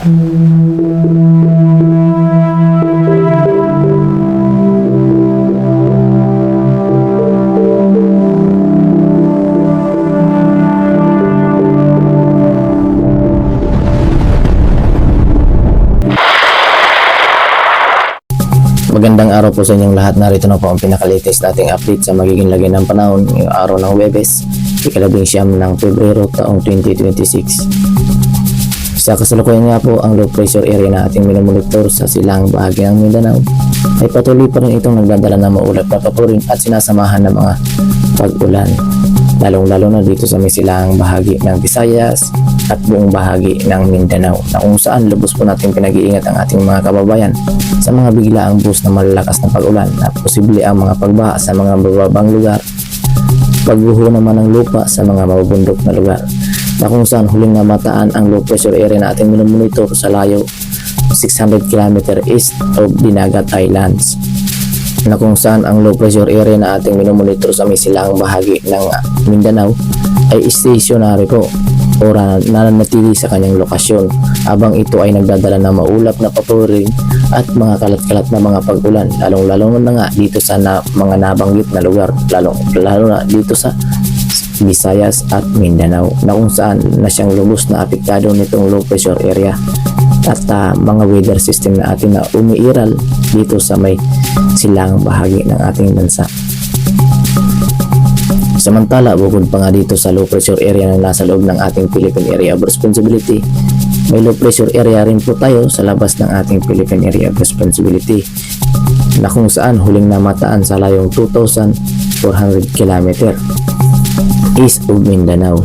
Magandang araw po sa inyong lahat. Narito na po ang pinaka-latest nating update sa magiging lagay ng panahon ngayong araw ng Huwebes, ika-19 ng Pebrero taong 2026. Sa kasalukuyan nga po, ang low pressure area na ating minomonitor sa silang bahagi ng Mindanao ay patuloy pa rin itong nagdadala ng maulap na papurin at sinasamahan ng mga pag-ulan, lalong-lalo na dito sa may silang bahagi ng Visayas at buong bahagi ng Mindanao, na kung saan lubos po natin pinag-iingat ang ating mga kababayan sa mga biglaang buhos na malalakas na pag-ulan na posible ang mga pagbaha sa mga bababang lugar, pagguho naman ng lupa sa mga mabubundok na lugar, na kung saan huling namataan ang low pressure area na ating minomonitor sa layo 600 km east of Dinagat Islands, na kung saan ang low pressure area na ating minomonitor sa may silang bahagi ng Mindanao ay stationary po o nananatili sa kanyang lokasyon habang ito ay nagdadala ng maulap na papurin at mga kalat-kalat na mga pag-ulan, lalong-lalo na nga dito sa mga nabanggit na lugar, lalo na dito sa Visayas at Mindanao, na kung saan na siyang lubos na apektado nitong low pressure area at mga weather system na ating na umiiral dito sa may silang bahagi ng ating bansa. Samantala, bukod pa nga dito sa low pressure area na nasa loob ng ating Philippine Area of Responsibility, may low pressure area rin po tayo sa labas ng ating Philippine Area of Responsibility, na kung saan huling namataan sa layong 2,400 km east of Mindanao,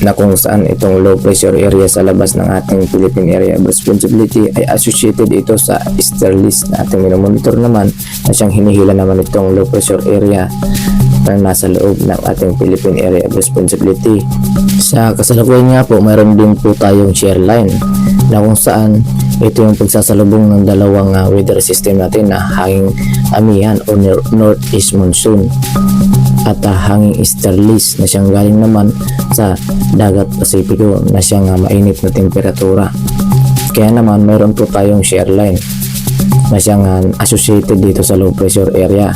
na kung saan itong low pressure area sa labas ng ating Philippine Area of Responsibility ay associated ito sa easterlies na ating minomonitor naman, na siyang hinihila naman itong low pressure area na nasa loob ng ating Philippine Area of Responsibility. Sa kasalukuyan nga po, mayroon din po tayong shear line, na kung saan ito yung pagsasalubong ng dalawang weather system natin na hanging amihan o northeast monsoon at hanging easterlies na siyang galing naman sa dagat Pasipiko na siyang mainit na temperatura. Kaya naman mayroon po tayong shear line na siyang associated dito sa low pressure area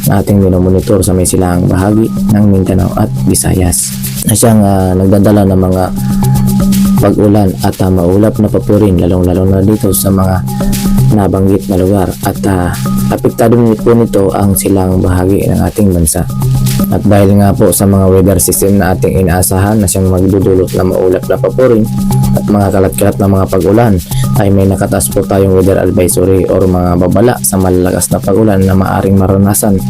na ating minomonitor sa may silang bahagi ng Mindanao at Visayas, na siyang nagdadala ng mga pag-ulan at maulap na papurin, lalong-lalo na dito sa mga nabanggit na lugar, at apektado po nito ang silang bahagi ng ating bansa. At dahil nga po sa mga weather system na ating inaasahan na siyang magdudulot na maulap na papurin at mga kalat-kalat na mga pag-ulan, ay may nakataas po tayong weather advisory or mga babala sa malalakas na pag-ulan na maaring maranasan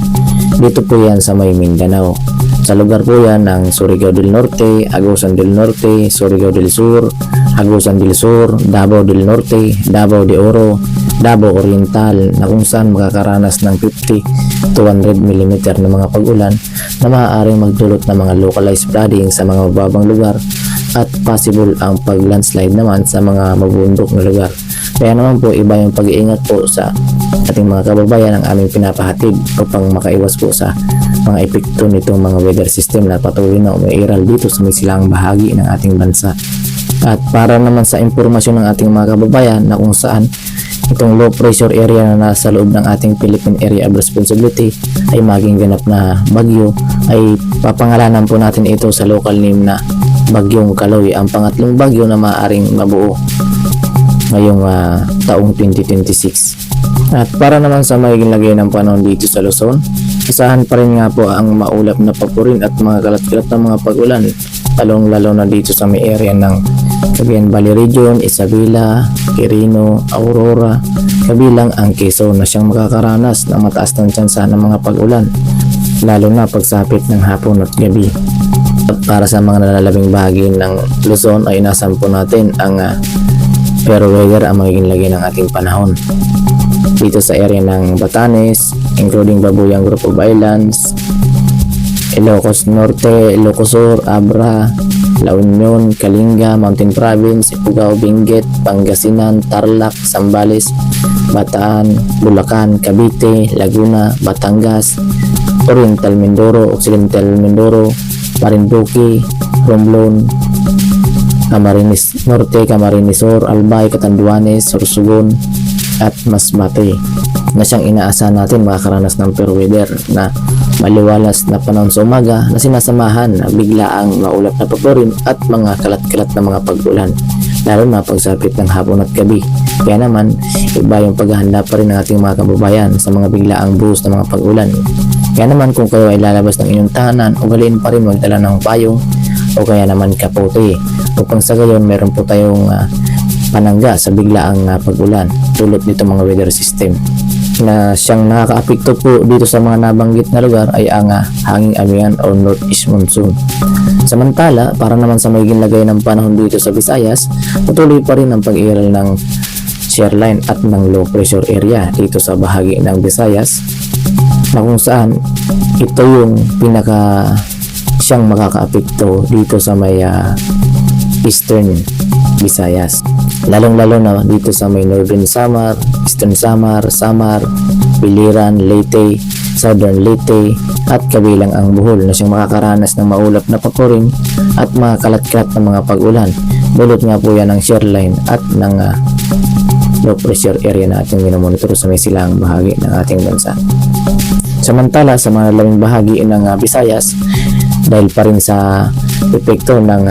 dito po yan sa may Mindanao. Sa lugar po yan ng Surigao del Norte, Agusan del Norte, Surigao del Sur, Agusan del Sur, Davao del Norte, Davao de Oro, Davao Oriental, na kung saan makakaranas ng 50 to 100 mm na mga pag-ulan na maaaring magdulot ng mga localized flooding sa mga mababang lugar at possible ang pag-landslide naman sa mga mabundok na lugar. Kaya naman po, iba yung pag-iingat po sa ating mga kababayan ang aming pinapahatid upang makaiwas po sa mga epekto nitong mga weather system na patuloy na umiiral dito sa may silang bahagi ng ating bansa. At para naman sa impormasyon ng ating mga kababayan na kung saan itong low pressure area na nasa loob ng ating Philippine Area of Responsibility ay maging ganap na bagyo, ay papangalanan po natin ito sa local name na Bagyong Kaloy, ang pangatlong bagyo na maaaring mabuo ngayong taong 2026. At para naman sa magiging lagay ng panahon dito sa Luzon, asahan pa rin nga po ang maulap na papurin at mga kalat-kalat na mga pag-ulan, lalong-lalo na dito sa may area ng Cagayan Valley Region, Isabela, Quirino, Aurora, kabilang ang Quezon, na siyang makakaranas ng mataas ng tsansa ng mga pag-ulan, lalo na pagsapit ng hapon at gabi. At para sa mga nalalabing bahagi ng Luzon ay inasahan po natin ang pero weather ang magiging lagay ng ating panahon dito sa area ng Batanes, including Babuyang Group of Islands, Ilocos Norte, Ilocos Sur, Abra, La Union, Kalinga, Mountain Province, Ifugao, Benguet, Pangasinan, Tarlac, Zambales, Bataan, Bulacan, Cavite, Laguna, Batangas, Oriental Mindoro, Occidental Mindoro, Marinduque, Romblon, Camarines Norte, Camarines Sur, Albay, Catanduanes, Sorsogon at Masbate na siyang inaasahan natin makakaranas ng fair weather na maliwalas na panahon sa umaga na sinasamahan na biglaang maulap na paporin at mga kalat-kalat na mga pag-ulan, lalo na pagsapit ng hapon at gabi. Kaya naman, iba yung paghahanda pa rin ng ating mga kababayan sa mga biglaang buhos na mga pag-ulan. Kaya naman kung kayo ay lalabas ng inyong tahanan, ugaliin pa rin magdala ng payong o kaya naman kapote upang sa gayon meron po tayong panangga sa biglaang pag-ulan tulad nito mga weather system na siyang nakakaapekto po dito sa mga nabanggit na lugar ay ang hanging amihan o northeast monsoon. Samantala, para naman sa magiging lagay ng panahon dito sa Visayas, patuloy pa rin ang pag-iral ng shear line at ng low pressure area dito sa bahagi ng Visayas na kung saan ito yung pinaka siyang makakaapekto dito sa may Eastern Visayas, lalong-lalo na dito sa may Northern Samar, Eastern Samar, Biliran, Leyte, Southern Leyte at kabilang ang Bohol na siyang makakaranas ng maulap na paporin at mga kalat-kalat na mga pag-ulan. Dulot nga po yan ng shear line at ng low pressure area na ating minomonitor sa may silang bahagi ng ating bansa. Samantala sa mga laming bahagi ng Visayas, dahil pa rin sa epekto ng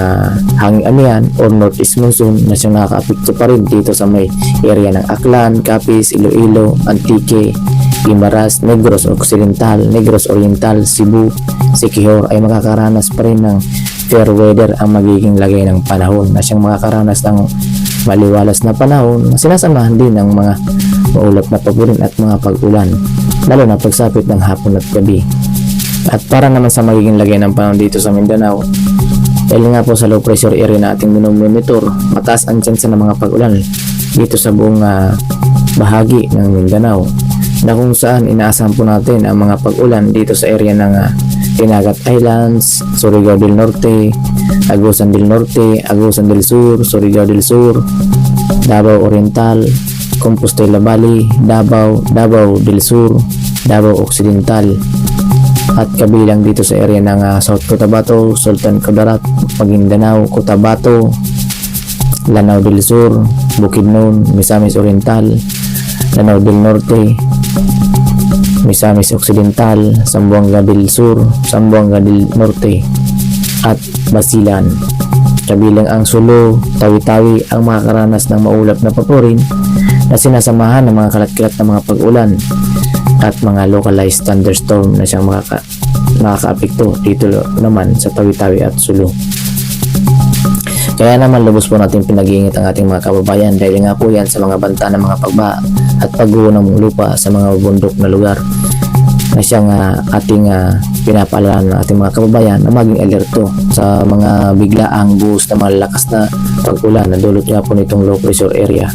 hanging amihan or northeast monsoon na siyang nakakaapekto pa rin dito sa may area ng Aklan, Capiz, Iloilo, Antique, Guimaras, Negros Occidental, Negros Oriental, Cebu, Siquijor ay makakaranas pa rin ng fair weather ang magiging lagay ng panahon na siyang makakaranas ng maliwalas na panahon na sinasamahan din ng mga maulap na pagulan at mga pag-ulan, lalo na pagsapit ng hapon at gabi. At para naman sa magiging lagay ng panahon dito sa Mindanao, dahil nga po sa low pressure area na ating minomonitor, mataas ang tsansa ng mga pag-ulan dito sa buong bahagi ng Mindanao, na kung saan inaasahan po natin ang mga pag-ulan dito sa area ng Tinagat Islands, Surigao del Norte, Agusan del Norte, Agusan del Sur, Surigao del Sur, Davao Oriental, Compostela Valley, Davao del Sur, Davao Occidental at kabilang dito sa area ng South Cotabato, Sultan Kudarat, Maguindanao, Cotabato, Lanao del Sur, Bukidnon, Misamis Oriental, Lanao del Norte, Misamis Occidental, Zamboanga del Sur, Zamboanga del Norte at Basilan. Kabilang ang Sulu, Tawi-Tawi ang makakaranas ng maulap na paporin na sinasamahan ng mga kalat-kalat na mga pag-ulan at mga localized thunderstorm na siyang makakaapekto dito naman sa Tawi-Tawi at Sulu. Kaya naman lubos po natin pinag-iingat ang ating mga kababayan dahil nga po yan sa mga banta ng mga pagbaha at pagguho ng lupa sa mga bundok na lugar na siyang ating pinapaalala ng ating mga kababayan na maging alerto sa mga biglaang buhos na malakas na pag-ulan na dulot nga po nitong low pressure area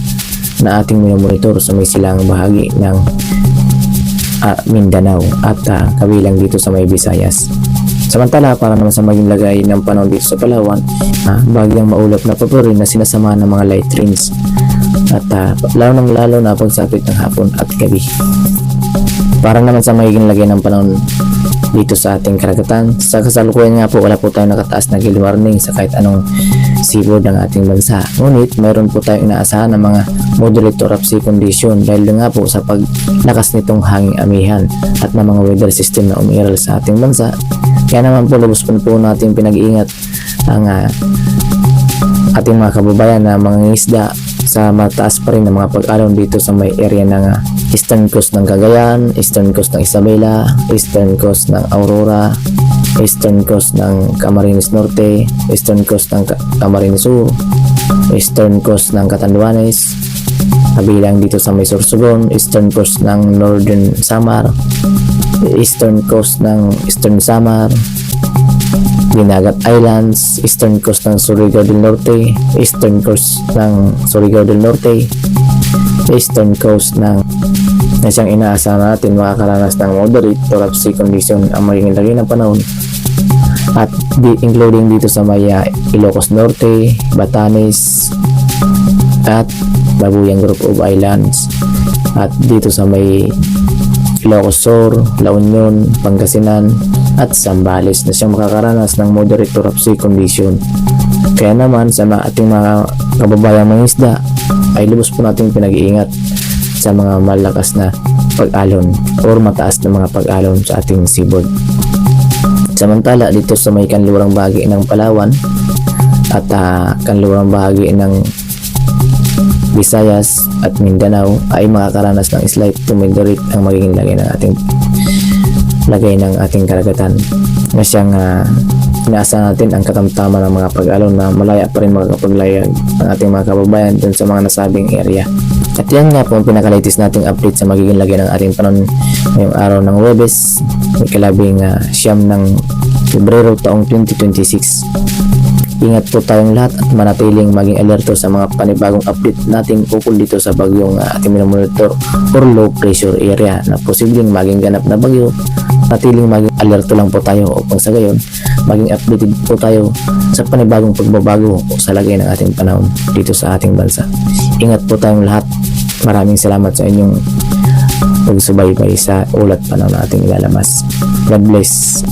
na ating minomonitor sa may silang bahagi ng Mindanao at kabilang dito sa may Visayas. Samantala, para naman sa maging lagay ng panahon dito sa Palawan, bagyang maulap na paporin na sinasamahan ng mga light rains at lalo na pagsapit ng hapon at gabi. Para naman sa magiging lagay ng panahon dito sa ating karagatan, sa kasalukuyan nga po wala po tayong nakataas na gale warning sa kahit anong seaboard ng ating bansa. Ngunit mayroon po tayong inaasahan ng mga moderate to rough sea condition dahil nga po sa paglakas nitong hanging amihan at ng mga weather system na umiiral sa ating bansa. Kaya naman po lubos po natin pinag-iingat ang ating mga kababayan na mga isda sa mataas pa rin ng mga pag-alon dito sa may area ng eastern coast ng Cagayan, eastern coast ng Isabela, eastern coast ng Aurora, eastern coast ng Camarines Norte, eastern coast ng Camarines Sur, eastern coast ng Catanduanes, kabilang dito sa may Sorsogon, eastern coast ng Northern Samar, eastern coast ng Eastern Samar, Dinagat Islands, eastern coast ng Surigao del Norte, eastern coast ng Surigao del Norte, eastern coast ng na siyang inaasahan natin makakaranas ng moderate to rough sea condition ang magiging lagay ng panahon at including dito sa may Ilocos Norte, Batanes at Babuyang Group of Islands at dito sa may Ilocos Sur, La Union, Pangasinan at Zambales na siyang makakaranas ng moderate to rough sea condition. Kaya naman sa ating mga kababayang mangisda ay lubos po nating pinag-iingat sa mga malakas na pag-alon or mataas na mga pag-alon sa ating seaboard. Samantala dito sa may kanlurang bahagi ng Palawan at kanlurang bahagi ng Visayas at Mindanao ay makakaranas ng slight to moderate ang magiging lagay ng ating karagatan na siyang inaasahan natin ang katamtaman ng mga pag-alon na malaya pa rin makakapaglayag ng ating mga kababayan dun sa mga nasabing area. At yan nga po ang pinakalitis nating update sa magiging lagay ng ating panahon ngayong araw ng Huwebes, ikalabing siyam ng Pebrero taong 2026. Ingat po tayong lahat at manatiling maging alerto sa mga panibagong update nating ukol dito sa bagyong ating minamonitor or low pressure area na posibleng maging ganap na bagyo. Natiling maging alerto lang po tayo upang sa gayon maging updated po tayo sa panibagong pagbabago sa lagay ng ating panahon dito sa ating bansa. Ingat po tayong lahat. Maraming salamat sa inyong pagsubaybay sa ulat panahon na ating ilalabas. God bless.